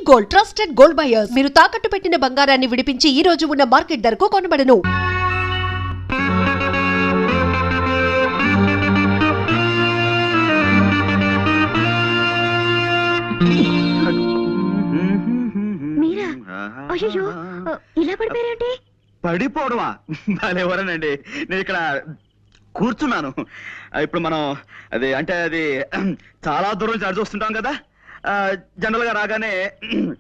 Gold, trusted gold buyers. మీరు తాకట్టు పెట్టిన బంగారాన్ని విడిపించి ఈ రోజు ఉన్న మార్కెట్ ధరకు కొనబడను. మీరా? అయ్యో, ఇలా పడిపోయారేంటి? పడిపోవడమా? ఎవరనండి, నేను ఇక్కడ కూర్చున్నాను. ఇప్పుడు మనం అది చాలా దూరం చార్జ్ వస్తుంటాం కదా. జనరల్ గా రాగానే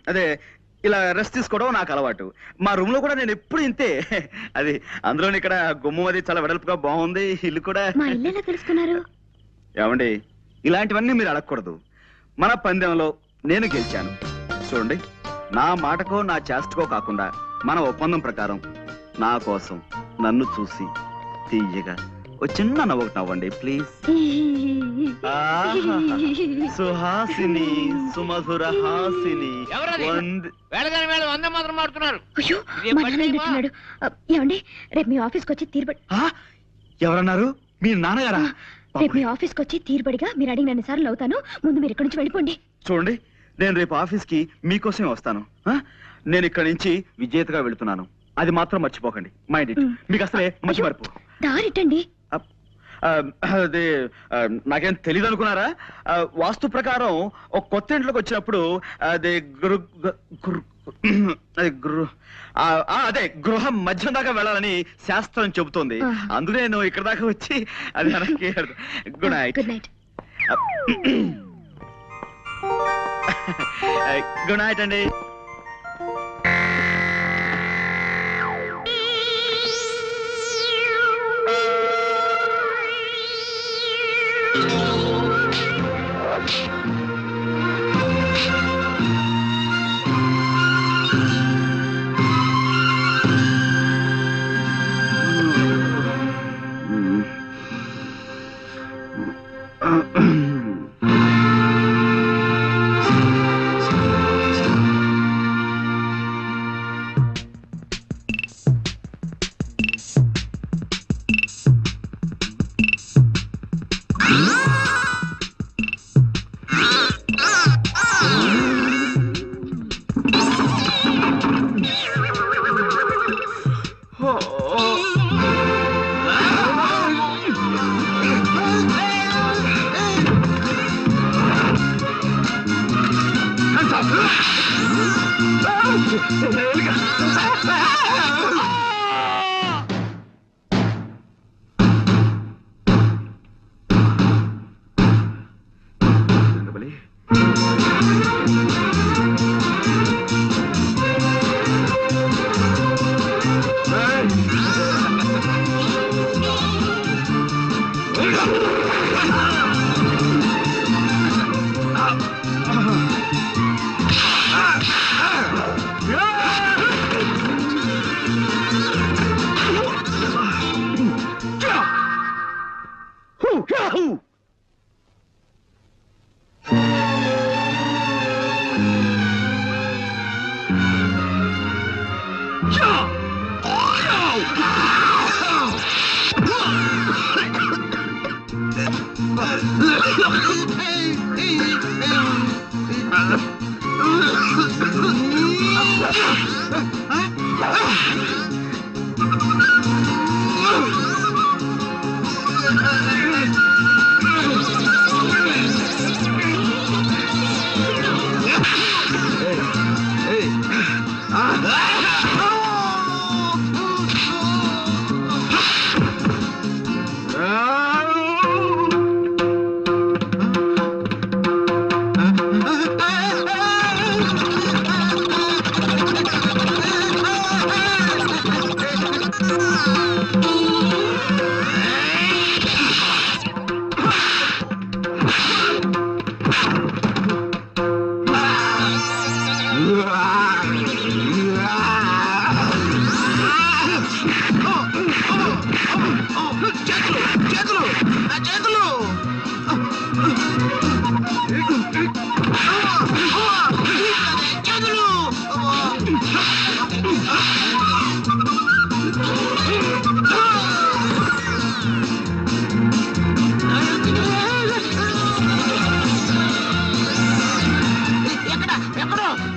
అదే ఇలా రెస్ట్ తీసుకోవడం నాకు అలవాటు. మా రూమ్ లో కూడా నేను ఎప్పుడు ఇంతే. అది అందులో ఇక్కడ గుమ్మం అది చాలా వెడల్పుగా బాగుంది. ఇల్లు కూడా. మా ఇల్లు ఎలా తెలుసుకున్నారు? ఏమండి, ఇలాంటివన్నీ మీరు అడగకూడదు. మన పందెంలో నేను గెలిచాను. చూడండి, నా మాటకో నా చేష్టకో కాకుండా మన ఒప్పందం ప్రకారం నా కోసం నన్ను చూసి తీయగా ఓ చిన్న నవ్వు నవ్వండి ప్లీజ్. సుహాసిని, సుమధుర హాసిని. ఏమండి, రేపు మీ ఆఫీస్కి వచ్చి తీరుబడి. ఎవరన్నారు? మీ నాన్నగారా? రేపు మీ ఆఫీస్కి వచ్చి తీరుబడిగా మీరు అడిగిన సార్లు అవుతాను. ముందు మీరు ఇక్కడి నుంచి వెళ్ళిపోండి. చూడండి, నేను రేపు ఆఫీస్కి మీకోసమే వస్తాను. నేను ఇక్కడి నుంచి విజేతగా వెళుతున్నాను. అది మాత్రం మర్చిపోకండి. Mind it. మీకు అసలే మంచి మర్పు. దారిటండి. అదే నాకేం తెలీదు అనుకున్నారా? వాస్తు ప్రకారం ఒక కొత్త ఇంట్లోకి వచ్చినప్పుడు అదే అదే గృహం మధ్యం దాకా వెళ్ళాలని శాస్త్రం చెబుతోంది. అందుకే నేను ఇక్కడ దాకా వచ్చి అది good night. Good night. Good night అండి.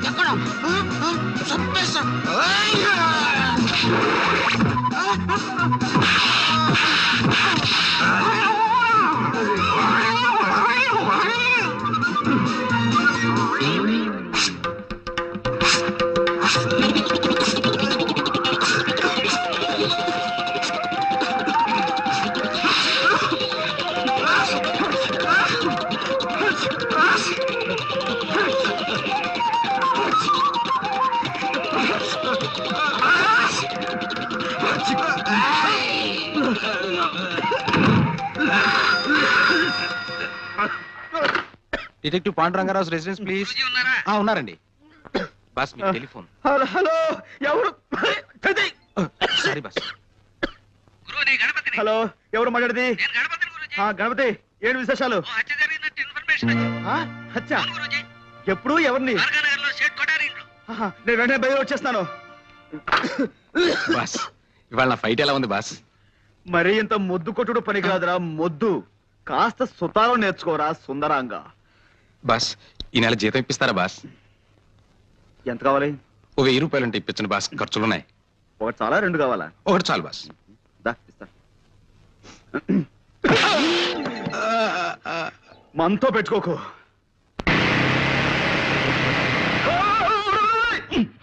ఎక్కడ చంపేస్తా. Detective Panduranga Rao residence please. ఉన్నారండి బాస్. మీ టెలిఫోన్. హలో హలో, ఎవరు? Sorry boss. హలో, ఎవరు మాట్లాడేది? గణపతి, ఏంటి విశేషాలు? ఆ, హత్య? ఎప్పుడు? ఎవరిని? ఆహా, నేను వెంటనే బయలు వచ్చేస్తాను. బాస్ ఇవాళ నా ఫైట్ ఎలా ఉంది బాస్? మరీ ఇంత మొద్దు కొట్టుడు పని కాదురా మొద్దు. కాస్త సుతారం నేర్చుకోరా సుందరాంగా. బాస్ ఈ నెల జీతం ఇప్పిస్తారా బాస్? ఎంత కావాలి? ఓ 1000 రూపాయలు అంటే ఇప్పించండి బాస్, ఖర్చులున్నాయి. ఒకటి చాలా, 2 కావాలా? ఒకటి చాలు బాస్. దా, ఇస్తా. మనతో పెట్టుకోకు.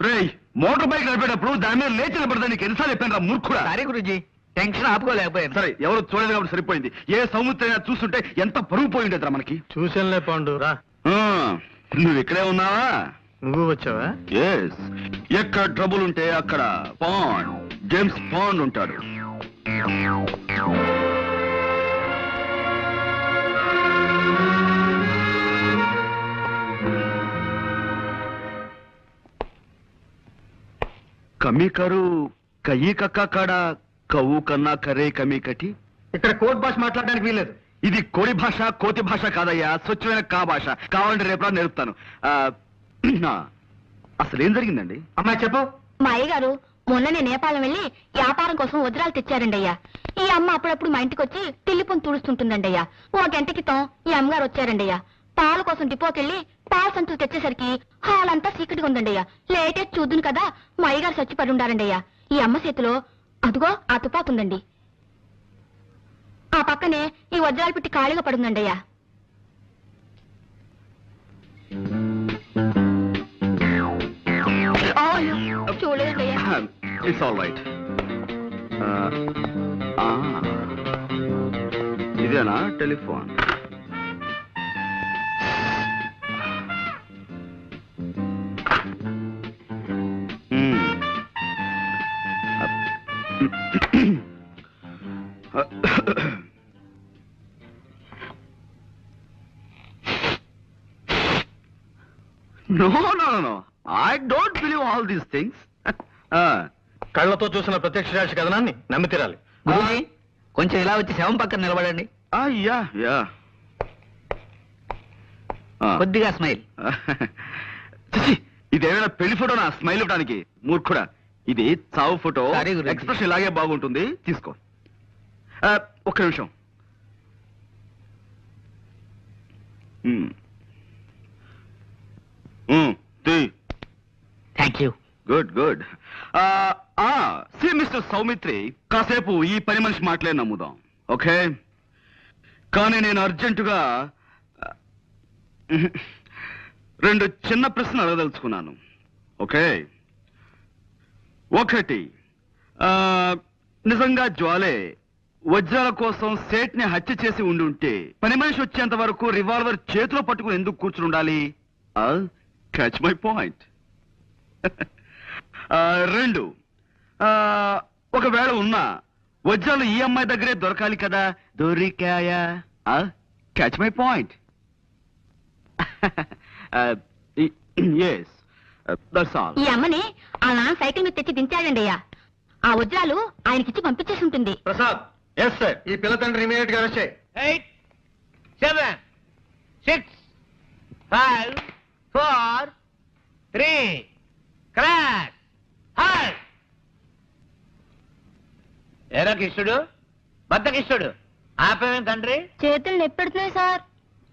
రేయ్, మోటార్ బైక్ నడిపేటప్పుడు దాని మీద లేచి నిలబడదా నీకు ఎన్నిసార్లు చెప్పాను రా మూర్ఖుడా. సారీ గురూజీ, టెన్షన్ ఆపుకోలేకపోయాను. సరే, ఎవరు చూడలేదు కాబట్టి సరిపోయింది. ఏ సముద్రం చూస్తుంటే ఎంత పరుగు పోయి ఉండేదిరా మనకి. చూసానులే పాండు రా. నువ్వు ఇక్కడే ఉన్నావా? నువ్వు వచ్చావా? ఎస్. ఎక్కడ ట్రబుల్ ఉంటే అక్కడ పాండ్, జేమ్స్ పాండ్ ఉంటాడు. కమి కరు కయ్యి కక్క కాడ కవ్వు కన్నా కరే కమి కటి. ఇక్కడ కోర్ట్ భాష మాట్లాడడానికి వీల్లేదు. ఇది కోడి భాష, కోతి భాష కాదయ్యా, స్వచ్ఛమైన కా భాష. కావాలంటే రేపు నేర్పుతాను. అసలు ఏం జరిగిందండి? అమ్మాయి చెప్పు. మా అయ్యగారు మొన్ననే నేపాలం వెళ్ళి వ్యాపారం కోసం వజ్రాలు తెచ్చారండి అయ్యా. ఈ అమ్మ అప్పుడప్పుడు మా ఇంటికి వచ్చి తిల్లిపుని తుడుస్తుంటుందండి అయ్యా. ఓ గంట క్రితం ఈ అమ్మగారు వచ్చారండి అయ్యా. పాల కోసం డిపోకెళ్ళి పాల సంచులు తెచ్చేసరికి హాల్ అంతా చీకటిగా ఉందండి అయ్యా. లేటే చూద్దును కదా మా అయ్యగారు చచ్చిపడి ఉండారండి అయ్యా. ఈ అమ్మ చేతిలో అదుగో ఆ తుపాకుందండి. ఆ పక్కనే ఈ వజ్రాలు పెట్టి ఖాళీగా పడుందండి అయ్యా. చూడలేదండి అయ్యా. It's all right. ఇదేనా telephone? No, no, no, no. I don't believe all these things. కళ్ళతో చూసిన ప్రత్యక్ష సాక్షి కథనాన్ని నమ్మి తీరాలి. గురూజీ, కొంచెం ఇలా వచ్చి శవం పక్కన నిలబడండి. యా. కొద్దిగా స్మైల్. ఇదేమైనా పెళ్లి ఫోటో నా స్మైల్ ఇవ్వడానికి? మూర్ఖుడా, ఇది చావు ఫోటో. Sorry, గురూజీ. ఎక్స్ప్రెషన్ ఇలాగే బాగుంటుంది, తీసుకో. ఒక్క నిమిషం. Thank you. Good good. See mister Soumitri, కాసేపు ఈ పని మనిషి మాటలే నమ్ముదాం, ఓకే? కానీ నేను అర్జెంటుగా 2 చిన్న ప్రశ్నలు అడగదలుచుకున్నాను, ఓకే? ఒకటి, నిజంగా జ్వాలే వజ్రాల కోసం సేట్ని హత్య చేసి ఉండుంటే పని మనిషి వచ్చేంత వరకు రివాల్వర్ చేతిలో పట్టుకుని ఎందుకు కూర్చుని ఉండాలి? Catch my point. 2, ఒకవేళ ఉన్నా వజ్రాలు ఈ అమ్మాయి దగ్గరే దొరకాలి కదా, దొరికాయా? Catch my point. Yes, that's all. ఈ అమ్మని ఆ నాన్న సైకిల్ మీద తెచ్చి దించాడండి అయ్యా. ఆ వజ్రాలు ఆయనకిచ్చి పంపించేసి ఉంటుంది. ప్రసాద్. Yes sir. ఈ పిల్ల తండ్రి ఇమీడియట్ గా అరెస్ట్ చేయి. 8, 7, 6, 5, 4, 3, క్రాష్. హాయ్ ఎరా కిష్టుడు, బద్ద కిష్టుడు, ఆపేమేం తండ్రి? చేతులు నొప్పెడుతున్నాయి సార్.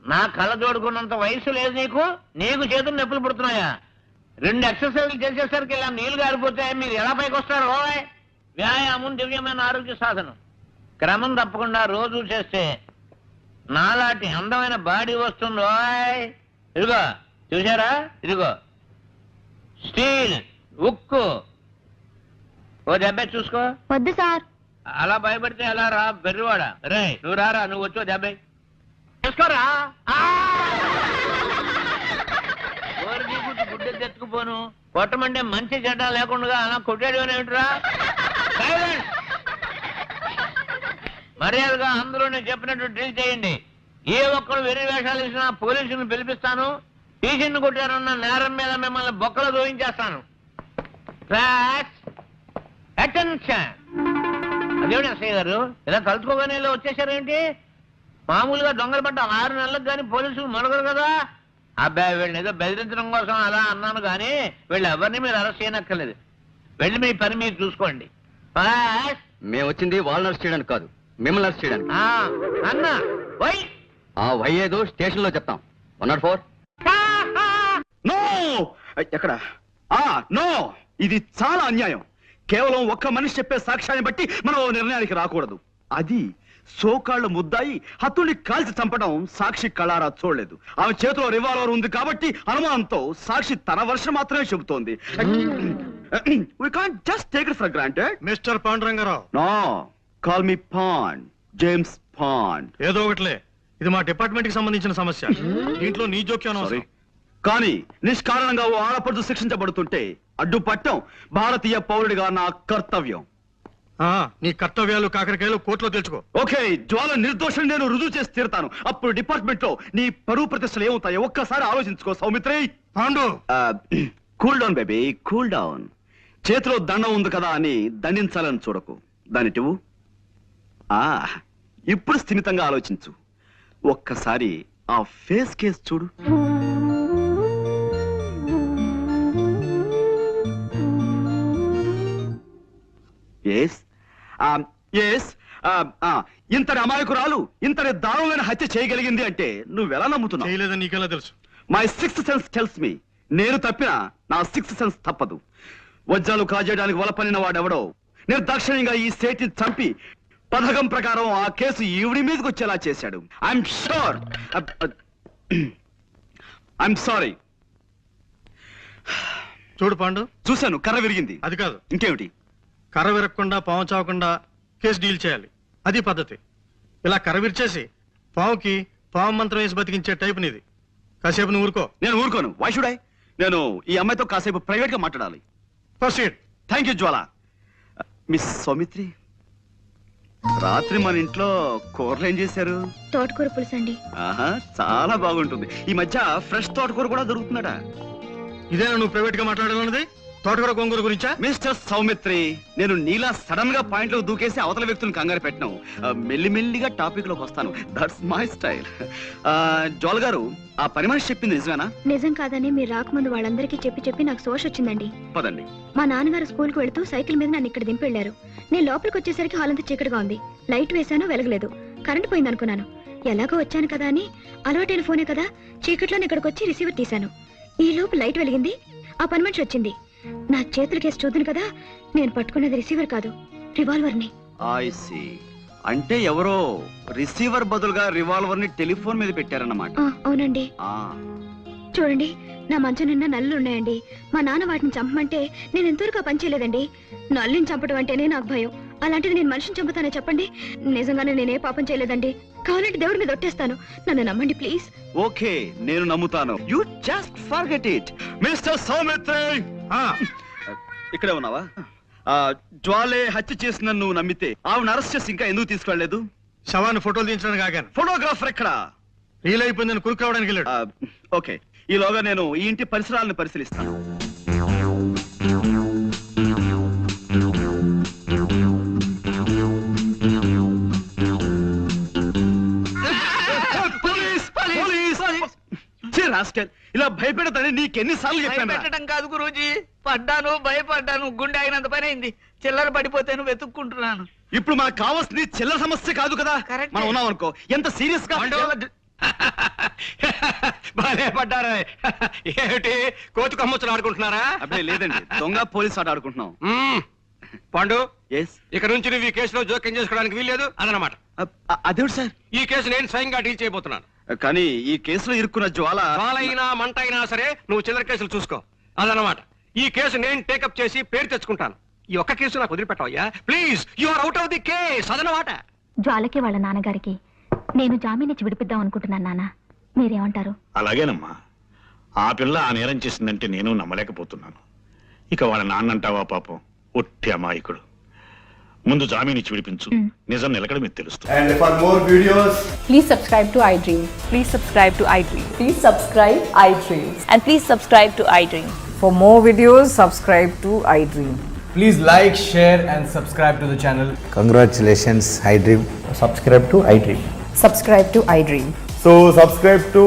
నా కళ్ళ జోడుకున్నంత వయసు లేదు నీకు, నీకు చేతులు నొప్పులు పుడుతున్నాయా? 2 ఎక్సర్సైజ్లు చేసేసరికి ఇలా నీళ్లు గారిపోతే మీరు ఎలా పైకి వస్తారు? ఓయ్ వ్యాయామం దివ్యమైన ఆరోగ్య సాధనం. క్రమం తప్పకుండా రోజు చేస్తే నాలాంటి అందమైన బాడీ వస్తుంది. ఓయ్ ఇదిగో చూసారా, ఇదిగో స్టీల్ ఉక్కు. ఓ దెబ్బ చూసుకో. వద్దు సార్. అలా భయపడితే ఎలా రా బెర్రివాడా? రే నువ్వు రారా, నువ్వు వచ్చో దెబ్బ చూసుకోరా. గుడ్డ తెచ్చుకుపోను కొట్టమంటే మంచి చెడ్డ లేకుండా అలా కొట్టాడు ఏమిట్రా? మర్యాదగా అందరూ నేను చెప్పినట్టు డ్రిల్ చేయండి. ఏ ఒక్కరు వెర్రి వేషాలు ఇచ్చినా పోలీసులను పిలిపిస్తాను. టీచర్ని కొట్టారన్న నేరం మీద మిమ్మల్ని బొక్కలు దోయించేస్తాను. అటెన్షన్. అదేమిటి అసయ్య గారు ఇలా కలుసుకోగానే ఇలా వచ్చేసారేంటి? మామూలుగా దొంగలు పడ్డ 6 నెలలకు కానీ పోలీసులు మొదలగరు కదా. అబ్బాయి వీళ్ళని ఏదో బెదిరించడం కోసం అలా అన్నాను కానీ వీళ్ళు ఎవరిని మీరు అరెస్ట్ చేయనక్కర్లేదు. వెళ్ళి మీ పని మీరు చూసుకోండి. మేము వచ్చింది వాళ్ళని అరెస్ట్ చేయడానికి కాదు, మిమ్మల్ని అరెస్ట్ చేయడానికి. అన్నా వై ఆ వై ఏదో స్టేషన్ లో చెప్తాం. 104. నో ఎక్కడ? నో, ఇది చాలా అన్యాయం. కేవలం ఒక్క మనిషి చెప్పే సాక్ష్యాన్ని బట్టి మనం ఓ నిర్ణయానికి రాకూడదు. అది సోకాళ్ళు ముద్దాయి హత్తుల్ని కాల్చి చంపడం సాక్షి కళారా చూడలేదు. ఆమె చేతిలో రివాల్వర్ ఉంది కాబట్టి అనుమానంతో సాక్షి తన వర్షం మాత్రమే చెబుతోంది. We can't just take it for granted. Mister Panduranga Rao, No, call me Pond, James Pond. ఏదో ఒకటిలే, ఇది మా డిపార్ట్మెంట్ కి సంబంధించిన సమస్య. దీంట్లో నీ జోక్యం Sorry. అవసరం. కానీ నిష్కారణంగా ఓ ఆడపడుచు శిక్షించబడుతుంటే అడ్డుపట్టం భారతీయ పౌరుడిగా నా కర్తవ్యం. నీ కర్తవ్యాలు కాకరకాయలు కోర్టులో తెలుసుకో. ఓకే, జ్వాల నిర్దోషం నేను రుజువు చేసి తీరుతాను. అప్పుడు డిపార్ట్మెంట్ లో నీ పరువు ప్రతిష్టలు ఏమవుతాయో ఒక్కసారి ఆలోచించుకో Saumitri. Pandu, cool down baby, cool down. చేతిలో దండం ఉంది కదా అని దండించాలని చూడకు. దానిటివు. ఇప్పుడు స్థిమితంగా ఆలోచించు. ఒక్కసారి ఆ ఫేస్ కేస్ చూడు. ఎస్ ఎస్ ఇంతటి అమాయకురాలు ఇంతటి దారుణమైన హత్య చేయగలిగింది అంటే నువ్వెలా నమ్ముతున్నావు? చేయలేదని నీకెలా తెలుసు? My 6th sense tells me. నేను తప్పినా నా 6th సెన్స్ తప్పదు. వజ్రాలు కాజేయడానికి వలపనిన వాడెవడో నిర్దాక్షిణ్యంగా ఈ సేటిని చంపి పథకం ప్రకారం ఆ కేసు ఈవిడి మీదకి వచ్చేలా చేశాడు. I'm sure. I'm sorry. చూడు పాండు, చూశాను, కర్ర విరిగింది. అది కాదు, ఇంకేమిటి? కర్ర విరగకుండా పాము చావకుండా కేసు డీల్ చేయాలి. అది పద్ధతి. ఇలా కర్ర విరిచేసి పావుకి పాము మంత్రం వేసి బతికించే టైప్ నీది. కాసేపు నువ్వు ఊరుకో. నేను ఊరుకోను. Why should I? నేను ఈ అమ్మాయితో కాసేపు ప్రైవేట్ గా మాట్లాడాలి. Proceed. Thank you Jwala. Miss Soumitri, రాత్రి మన ఇంట్లో కూరలు ఏం చేశారు? తోటకూర పులుసు అండి. ఆహా, చాలా బాగుంటుంది. ఈ మధ్య ఫ్రెష్ తోటకూర కూడా దొరుకుతున్నాడా? ఇదేనా నువ్వు ప్రైవేట్ గా మాట్లాడాలన్నది? తోటకూర గోంగూర గురించా? మిస్టర్ సౌమిత్రి, నేను నీలా సడన్ గా పాయింట్ లో దూకేసి అవతల వ్యక్తులను కంగారు పెట్టను. మెల్లిమెల్లిగా టాపిక్ లోకి వస్తాను. That's my style. జోల్ గారు, ఆ పని మనిషి చెప్పింది నిజమేనా? నిజం కాదని మీరు రాకముందు వాళ్ళందరికీ చెప్పి నాకు సోష వచ్చిందండి. పదండి. మా నాన్నగారు స్కూల్ కు వెళ్తూ సైకిల్ మీద నన్ను ఇక్కడ దింపి వెళ్లారు. నేను లోపలికి వచ్చేసరికి హాల్ అంతా చీకటిగా ఉంది. లైట్ వేశాను, వెలగలేదు. కరెంట్ పోయింది అనుకున్నాను. ఎలాగో వచ్చాను కదా అని అలవాటైన ఫోనే కదా, చీకట్లో ఇక్కడికి వచ్చి రిసీవర్ తీశాను. ఈ లోపు లైట్ వెలిగింది. ఆ పని మనిషి వచ్చింది. నా చేతులు కేసు చూద్దును కదా, నేను పట్టుకున్నది రిసీవర్ కాదు, రివాల్వర్ ని. I see. అంటే ఎవరో రిసీవర్ బదులుగా రివాల్వర్ ని టెలిఫోన్ మీద పెట్టారన్నమాట. అవునండి. చూడండి, నా మంచం నిండా నల్లులు ఉన్నాయండి. మా నాన్న వాటిని చంపమంటే నేను ఎంతవరకు పని చేయలేదండి. నల్లిని చంపడం అంటేనే నాకు భయం. అలాంటిది నేను మనిషిని చంపుతానే చెప్పండి? నిజంగానే నేనే పాపం చేయలేదండి. కావాలంటే దేవుడి మీద ఒట్టేస్తాను. నన్ను నమ్మండి ప్లీజ్. ఓకే, నేను నమ్ముతాను. You just forget it. Mister Saumitri, ఇక్కడే ఉన్నావా? జ్వాలే హత్య చేసిన నువ్వు నమ్మితే ఆవిడ అరెస్ట్ చేసి ఇంకా ఎందుకు తీసుకెళ్లలేదు? శవాన్ని ఫోటోలు తీయించడానికి ఆగాను. ఫోటోగ్రాఫర్ ఎక్కడ? రీల్ అయిపోయిందని కురుకు రావడానికి వెళ్ళాడు. ఓకే, ఈలోగా నేను ఈ ఇంటి పరిసరాలను పరిశీలిస్తాను. ఇలా భయపెడతానని నీకెన్నిసార్లు చెప్పాను? పెట్టడం కాదు గురూజీ, పడ్డాను, భయపడ్డాను, గుండె అయినంత పని అయింది. చిల్లర పడిపోతేను వెతుక్కుంటున్నాను. ఇప్పుడు మనకు కావాల్సింది చిల్లర సమస్య కాదు కదా. Correct. మనం ఉన్నాం అనుకో, ఎంత సీరియస్ గా బాలే పడ్డారా ఏమిటి కోతి కొమ్మచ్చులు ఆడుకుంటున్నారా? అబ్బే లేదండి, దొంగ పోలీస్ ఆట ఆడుకుంటున్నాం. మ్మ్. పాండు, ఎస్. ఇక నుంచి నువ్వు ఈ కేసులో జోక్యం చేసుకోవడానికి వీల్లేదు అదనమాట. అదేమిటి సార్? ఈ కేసు నేను స్వయంగా డీల్ చేయబోతున్నాను. కానీ ఈ కేసులో ఇరుక్కున్న జ్వాల వాళ్ళైనా మంట అయినా సరే నువ్వు చిల్లర కేసులు చూసుకో అదనమాట. ఈ కేసు నేను టేకప్ చేసి పేరు తెచ్చుకుంటాను. ఈ ఒక్క కేసు నాకు వదిలిపెట్టవయ్యా please. You are out of the case అదనమాట. జ్వాలకి వాళ్ళ నాన్నగారికి నేను జామీన్ ఇచ్చి విడిపిద్దాం అనుకుంటున్నాను నాన్న, మీరేమంటారు? అలాగేనమ్మా. ఆ పిల్ల ఆ నేరం చేసిందంటే నేను నమ్మలేకపోతున్నాను. ఇక వాళ్ళ నాన్నంటావా పాపం, ఒట్టి అమాయకుడు. ముందు జామీన్ ఇచ్చి విడిపించు, నిజం నిలకడ మీకు తెలుస్తుంది. And for more videos, Please subscribe to iDream. Please subscribe to iDream. Please subscribe iDream. And please subscribe to iDream. For more videos, subscribe to iDream. please like, share and subscribe to the channel. Congratulations, iDream. Subscribe to iDream. Subscribe to iDream. So subscribe to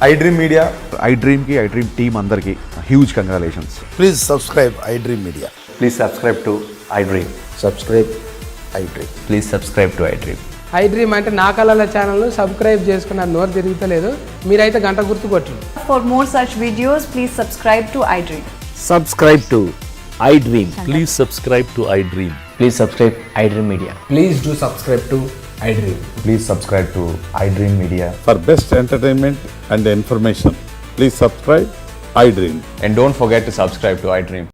iDream Media. iDream ki iDream team andarki huge congratulations. Please subscribe iDream Media. Please subscribe to iDream. Subscribe iDream. Please subscribe to iDream. iDream అంటే నా కళల channel subscribe చేసుకున్న నోరు తిరుగుతలేదు, మీరైతే గంట గుర్తు కొట్టండి. For more such videos, please subscribe to iDream. Subscribe to iDream. Please subscribe to iDream. Please subscribe iDream Media. Please do subscribe to iDream. Please subscribe to iDream Media. For best entertainment and information, please subscribe iDream. And don't forget to subscribe to iDream.